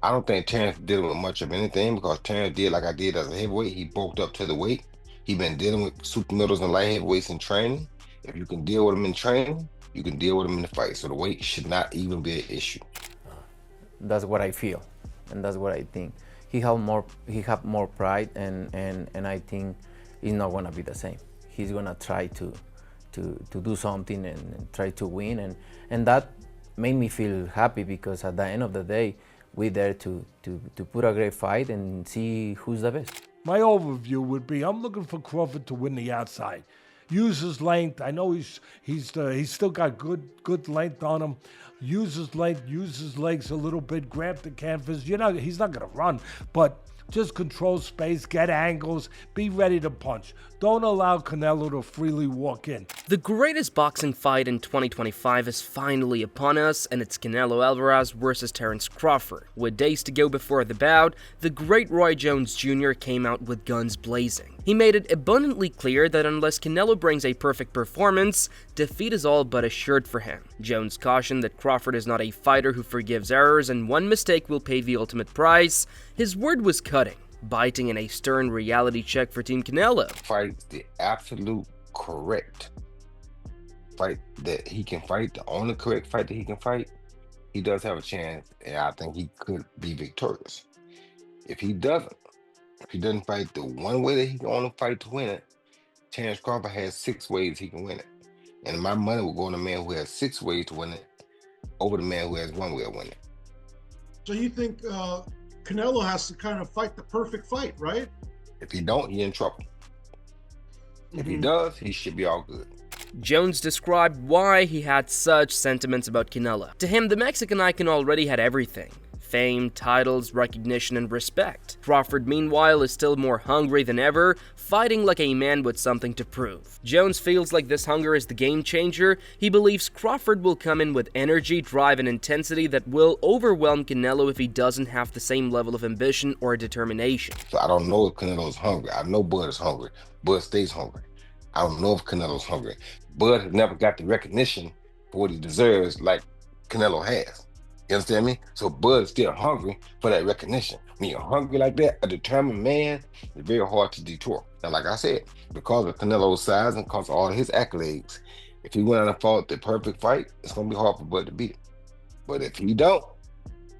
I don't think Terrence dealing with much of anything because Terrence did like I did as a heavyweight. He bulked up to the weight. He been dealing with super middles and light heavyweights in training. If you can deal with them in training, you can deal with them in the fight. So the weight should not even be an issue. That's what I feel, and that's what I think. He have more pride, and I think it's not gonna be the same. He's gonna try to do something and try to win, and that made me feel happy because at the end of the day, we're there to put a great fight and see who's the best. My overview would be I'm looking for Crawford to win the outside. Use his length. I know he's still got good length on him. Use his length, use his legs a little bit, grab the canvas. He's not gonna run, but just control space, get angles, be ready to punch. Don't allow Canelo to freely walk in. The greatest boxing fight in 2025 is finally upon us, and it's Canelo Alvarez versus Terence Crawford. With days to go before the bout, the great Roy Jones Jr. came out with guns blazing. He made it abundantly clear that unless Canelo brings a perfect performance, defeat is all but assured for him. Jones cautioned that Crawford is not a fighter who forgives errors and one mistake will pay the ultimate price. His word was cutting, biting in a stern reality check for Team Canelo. Fight the absolute correct fight that he can fight, the only correct fight that he can fight. He does have a chance, and I think he could be victorious. If he doesn't, if he doesn't fight the one way that he can only fight to win it, Terence Crawford has 6 ways he can win it. And my money will go on the man who has 6 ways to win it over the man who has one way to win it. So you think Canelo has to kind of fight the perfect fight, right? If he don't, he in trouble. If he does, he should be all good. Jones described why he had such sentiments about Canelo. To him, the Mexican icon already had everything: fame, titles, recognition, and respect. Crawford, meanwhile, is still more hungry than ever, fighting like a man with something to prove. Jones feels like this hunger is the game changer. He believes Crawford will come in with energy, drive, and intensity that will overwhelm Canelo if he doesn't have the same level of ambition or determination. So I don't know if Canelo's hungry. I know Bud is hungry. Bud stays hungry. I don't know if Canelo's hungry. Bud has never got the recognition for what he deserves like Canelo has. You understand me? So Bud is still hungry for that recognition. When you're hungry like that, a determined man, it's very hard to detour. Now, like I said, because of Canelo's size and because of all his accolades, if he went out and fought the perfect fight, it's going to be hard for Bud to beat him. But if he don't,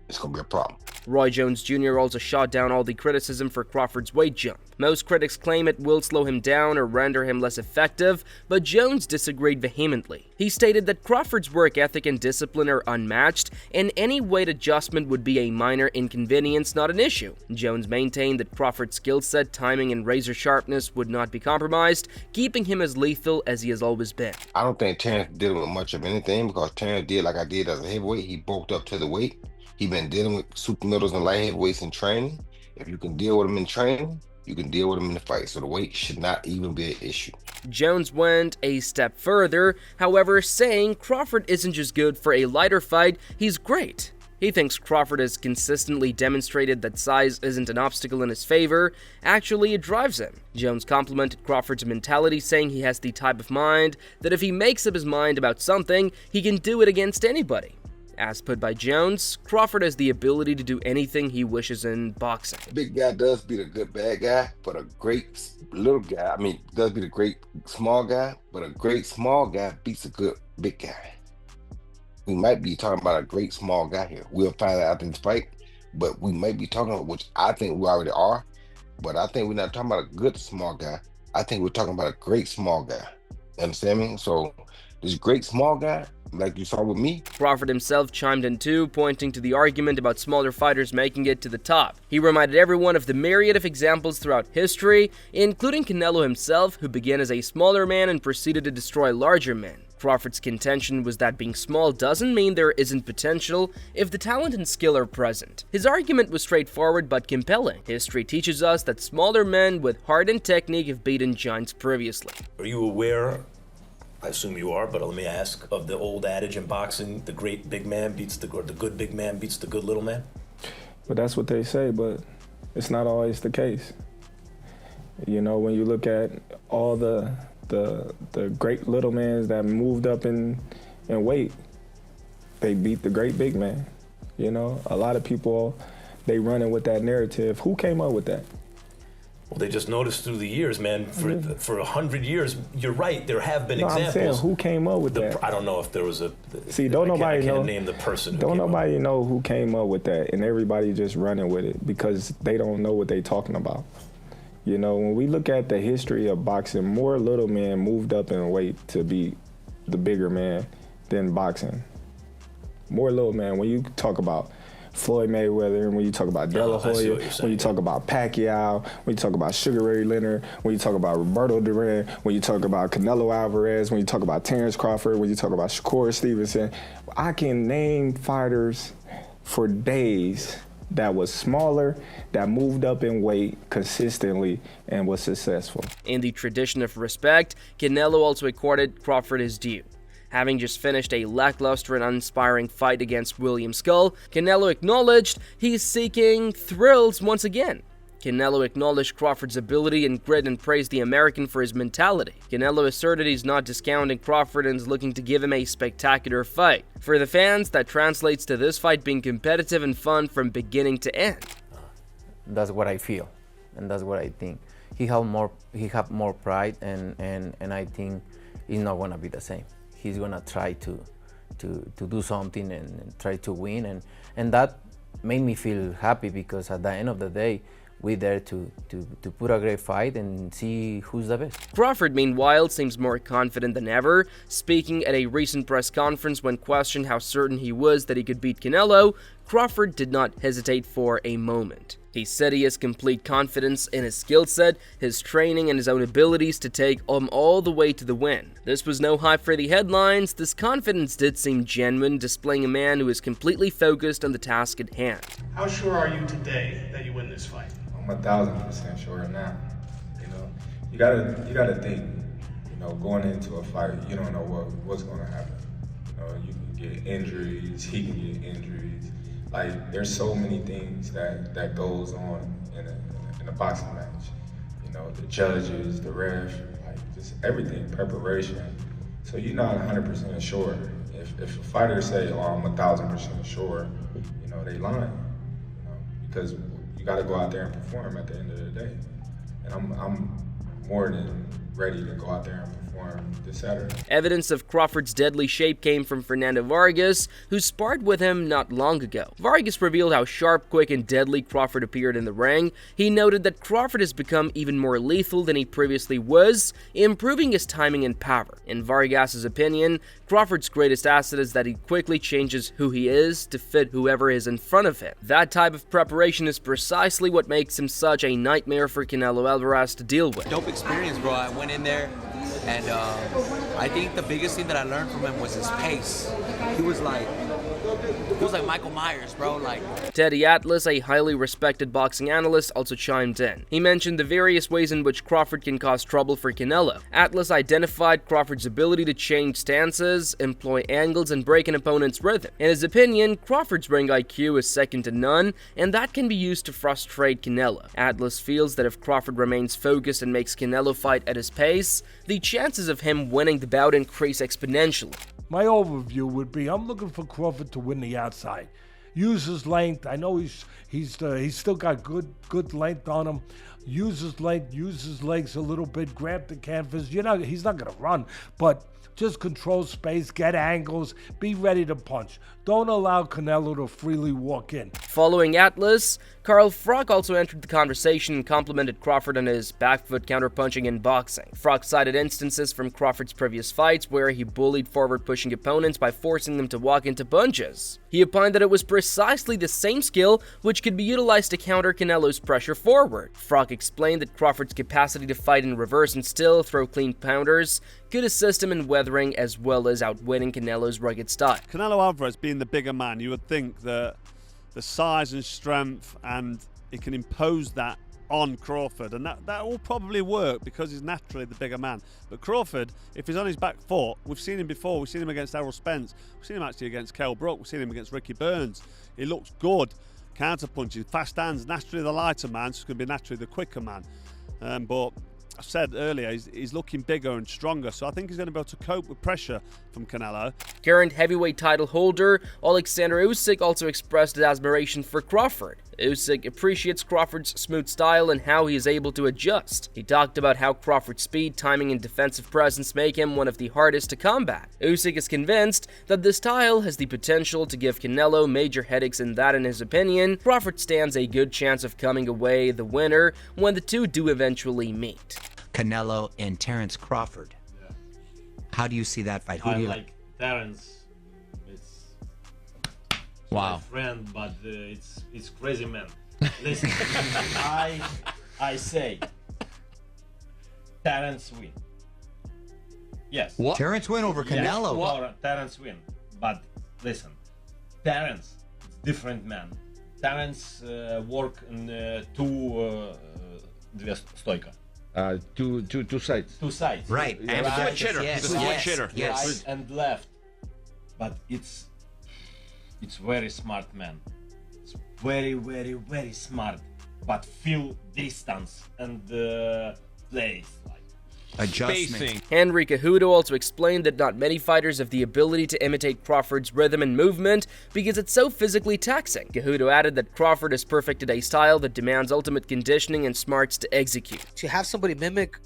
it's going to be a problem. Roy Jones Jr. also shot down all the criticism for Crawford's weight jump. Most critics claim it will slow him down or render him less effective, but Jones disagreed vehemently. He stated that Crawford's work ethic and discipline are unmatched, and any weight adjustment would be a minor inconvenience, not an issue. Jones maintained that Crawford's skill set, timing, and razor sharpness would not be compromised, keeping him as lethal as he has always been. I don't think Terrence dealing with much of anything because Terrence did like I did as a heavyweight. He bulked up to the weight. He been dealing with super middles and light heavyweights in training. If you can deal with them in training, you can deal with them in the fight. So the weight should not even be an issue. Jones went a step further, however, saying Crawford isn't just good for a lighter fight, he's great. He thinks Crawford has consistently demonstrated that size isn't an obstacle in his favor, actually it drives him. Jones complimented Crawford's mentality, saying he has the type of mind that if he makes up his mind about something, he can do it against anybody. As put by Jones, Crawford has the ability to do anything he wishes in boxing. Big guy does beat a good bad guy, but a great little guy, does beat a great small guy, but a great small guy beats a good big guy. We might be talking about a great small guy here. We'll find out after this fight, but we might be talking about, which I think we already are, but I think we're not talking about a good small guy. I think we're talking about a great small guy. Understand me? So this great small guy, like you saw with me. Crawford himself chimed in too, pointing to the argument about smaller fighters making it to the top. He reminded everyone of the myriad of examples throughout history, including Canelo himself, who began as a smaller man and proceeded to destroy larger men. Crawford's contention was that being small doesn't mean there isn't potential if the talent and skill are present. His argument was straightforward but compelling. History teaches us that smaller men with heart and technique have beaten giants previously. Are you aware, I assume you are, but let me ask, of the old adage in boxing, the great big man beats the good big man beats the good little man? But that's what they say, but it's not always the case. You know, when you look at all the great little men that moved up in weight, they beat the great big man. You know, a lot of people they running with that narrative. Who came up with that? Well, they just noticed through the years, man. For 100 years, you're right. There have been examples. I'm saying, who came up with that? I don't know if there was a. See, don't nobody know. I can't name the person. Don't nobody know who came up with that, and everybody just running with it because they don't know what they talking about. You know, when we look at the history of boxing, more little men moved up in weight to be the bigger man than boxing. More little man. When you talk about Floyd Mayweather, when you talk about De La Hoya, when you talk about Pacquiao, when you talk about Sugar Ray Leonard, when you talk about Roberto Duran, when you talk about Canelo Alvarez, when you talk about Terence Crawford, when you talk about Shakur Stevenson, I can name fighters for days that was smaller, that moved up in weight consistently and was successful. In the tradition of respect, Canelo also accorded Crawford his due. Having just finished a lackluster and uninspiring fight against William Skull, Canelo acknowledged he's seeking thrills once again. Canelo acknowledged Crawford's ability and grit and praised the American for his mentality. Canelo asserted he's not discounting Crawford and is looking to give him a spectacular fight. For the fans, that translates to this fight being competitive and fun from beginning to end. That's what I feel, and that's what I think. He have more pride, and I think it's not gonna be the same. He's gonna try to do something and try to win, and that made me feel happy because at the end of the day, we're there to put a great fight and see who's the best. Crawford, meanwhile, seems more confident than ever. Speaking at a recent press conference when questioned how certain he was that he could beat Canelo, Crawford did not hesitate for a moment. He said he has complete confidence in his skill set, his training, and his own abilities to take him all the way to the win. This was no hype for the headlines. This confidence did seem genuine, displaying a man who is completely focused on the task at hand. How sure are you today that you win this fight? I'm 1,000% sure now. You know, you gotta think. You know, going into a fight, you don't know what's gonna happen. You know, you can get injuries. He can get injuries. Like, there's so many things that goes on in a boxing match. You know, the judges, the ref, like just everything, preparation. So you're not 100% sure. If a fighter say, "Oh, I'm 1,000% sure," you know, they lying. You know, because you got to go out there and perform at the end of the day. And I'm more than ready to go out there and perform this Saturday. Evidence of Crawford's deadly shape came from Fernando Vargas, who sparred with him not long ago. Vargas revealed how sharp, quick, and deadly Crawford appeared in the ring. He noted that Crawford has become even more lethal than he previously was, improving his timing and power. In Vargas's opinion, Crawford's greatest asset is that he quickly changes who he is to fit whoever is in front of him. That type of preparation is precisely what makes him such a nightmare for Canelo Alvarez to deal with. Dope experience, bro. I went in there, and I think the biggest thing that I learned from him was his pace. He was like Michael Myers, bro. Teddy Atlas, a highly respected boxing analyst, also chimed in. He mentioned the various ways in which Crawford can cause trouble for Canelo. Atlas identified Crawford's ability to change stances, employ angles, and break an opponent's rhythm. In his opinion, Crawford's ring IQ is second to none, and that can be used to frustrate Canelo. Atlas feels that if Crawford remains focused and makes Canelo fight at his pace, the chances of him winning the bout increase exponentially. My overview would be, I'm looking for Crawford to win the outside. Use his length. I know he's still got good length on him. Use his length, use his legs a little bit, grab the canvas. He's not gonna run, but just control space, get angles, be ready to punch. Don't allow Canelo to freely walk in. Following Atlas, Carl Froch also entered the conversation and complimented Crawford on his back foot counterpunching in boxing. Froch cited instances from Crawford's previous fights where he bullied forward-pushing opponents by forcing them to walk into punches. He opined that it was precisely the same skill which could be utilized to counter Canelo's pressure forward. Froch explained that Crawford's capacity to fight in reverse and still throw clean counters could assist him in weathering as well as outwitting Canelo's rugged style. Canelo Alvarez being the bigger man, you would think that the size and strength, and he can impose that on Crawford, and that will probably work because he's naturally the bigger man. But Crawford, if he's on his back foot, we've seen him before. We've seen him against Errol Spence. We've seen him actually against Kell Brook. We've seen him against Ricky Burns. He looks good, counter-punching, fast hands, naturally the lighter man, so he's going to be naturally the quicker man. But I said earlier, he's looking bigger and stronger, so I think he's going to be able to cope with pressure from Canelo. Current heavyweight title holder Alexander Usyk also expressed his admiration for Crawford. Usyk appreciates Crawford's smooth style and how he is able to adjust. He talked about how Crawford's speed, timing, and defensive presence make him one of the hardest to combat. Usyk is convinced that this style has the potential to give Canelo major headaches and that, in his opinion, Crawford stands a good chance of coming away the winner when the two do eventually meet. Canelo and Terence Crawford. Yeah. How do you see that fight? Who I do you like Terence. It's Wow. my friend, but it's crazy man. Listen, I say Terence win. Yes. What? Terence win over Canelo. Yes, or Terence win. But listen, Terence is different man. Terence work in две стойка. Two sides. Two sides. Right. And Right. switch hitter. Yes. The switch Yes. hitter. Yes. Right and left. But it's very smart man. It's very smart. But feel distance and plays like Adjustment. Henry Cejudo also explained that not many fighters have the ability to imitate Crawford's rhythm and movement because it's so physically taxing. Cejudo added that Crawford has perfected a style that demands ultimate conditioning and smarts to execute. To have somebody mimic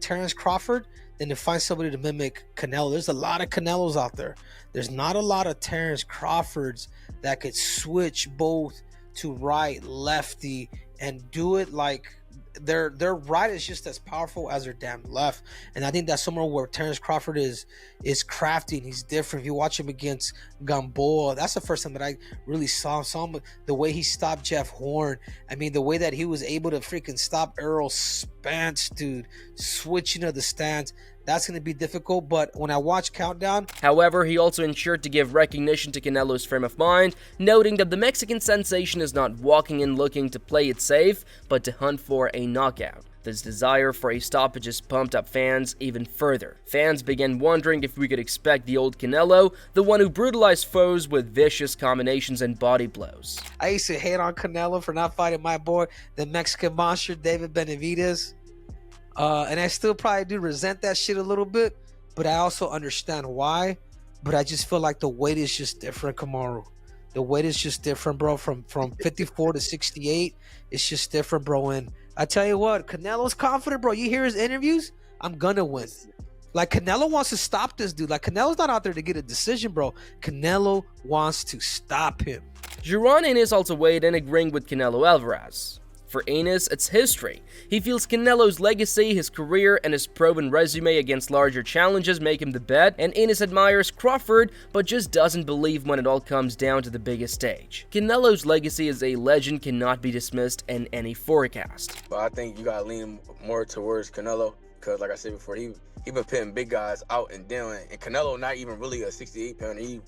Terence Crawford than to find somebody to mimic Canelo. There's a lot of Canelos out there. There's not a lot of Terence Crawfords that could switch both to right, lefty, and do it like their right is just as powerful as their damn left. And I think that's somewhere where Terence Crawford is crafty and he's different. If you watch him against Gamboa, that's the first time that I really saw him, the way he stopped Jeff Horn. I mean, the way that he was able to freaking stop Errol Spence, dude, switching to the stance. That's going to be difficult, but when I watch Countdown... However, he also ensured to give recognition to Canelo's frame of mind, noting that the Mexican sensation is not walking in looking to play it safe, but to hunt for a knockout. This desire for a stoppage has pumped up fans even further. Fans began wondering if we could expect the old Canelo, the one who brutalized foes with vicious combinations and body blows. I used to hate on Canelo for not fighting my boy, the Mexican monster, David Benavidez. And I still probably do resent that shit a little bit, but I also understand why. But I just feel like the weight is just different, Kamaru. The weight is just different, bro. From 54 to 68, it's just different, bro. And I tell you what, Canelo's confident, bro. You hear his interviews? I'm gonna win. Like, Canelo wants to stop this dude. Like, Canelo's not out there to get a decision, bro. Canelo wants to stop him. Jeron Innes also weighed in agreeing with Canelo Alvarez. For Innes, it's history. He feels Canelo's legacy, his career, and his proven resume against larger challenges make him the bet, and Innes admires Crawford, but just doesn't believe when it all comes down to the biggest stage. Canelo's legacy as a legend cannot be dismissed in any forecast. But I think you gotta lean more towards Canelo, because like I said before, he been putting big guys out and down, and Canelo not even really a 68 pounder. He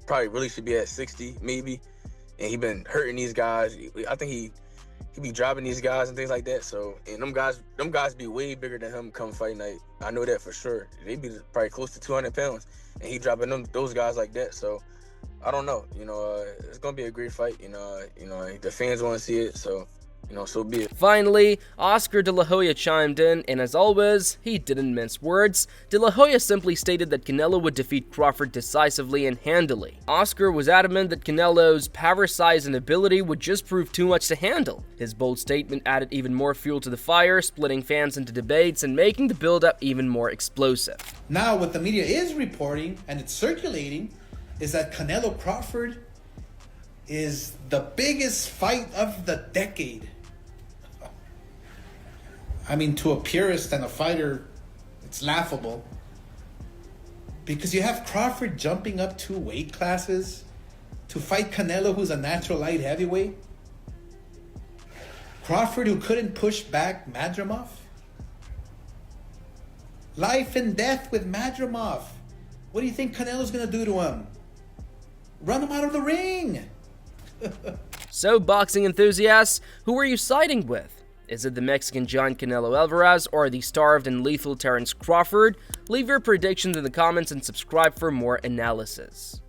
probably really should be at 60 maybe, and he been hurting these guys. I think he be dropping these guys and things like that. So, and them guys be way bigger than him come fight night. I know that for sure. They be probably close to 200 pounds, and he dropping those guys like that. So, I don't know. It's gonna be a great fight. The fans want to see it. So, so be it. Finally, Oscar De La Hoya chimed in, and as always, he didn't mince words. De La Hoya simply stated that Canelo would defeat Crawford decisively and handily. Oscar was adamant that Canelo's power, size, and ability would just prove too much to handle. His bold statement added even more fuel to the fire, splitting fans into debates and making the build-up even more explosive. Now, what the media is reporting, and it's circulating, is that Canelo Crawford is the biggest fight of the decade. I mean, to a purist and a fighter, it's laughable. Because you have Crawford jumping up 2 weight classes to fight Canelo, who's a natural light heavyweight. Crawford, who couldn't push back Madrimov. Life and death with Madrimov. What do you think Canelo's gonna do to him? Run him out of the ring! So, boxing enthusiasts, who are you siding with? Is it the Mexican giant Canelo Alvarez or the starved and lethal Terence Crawford? Leave your predictions in the comments and subscribe for more analysis.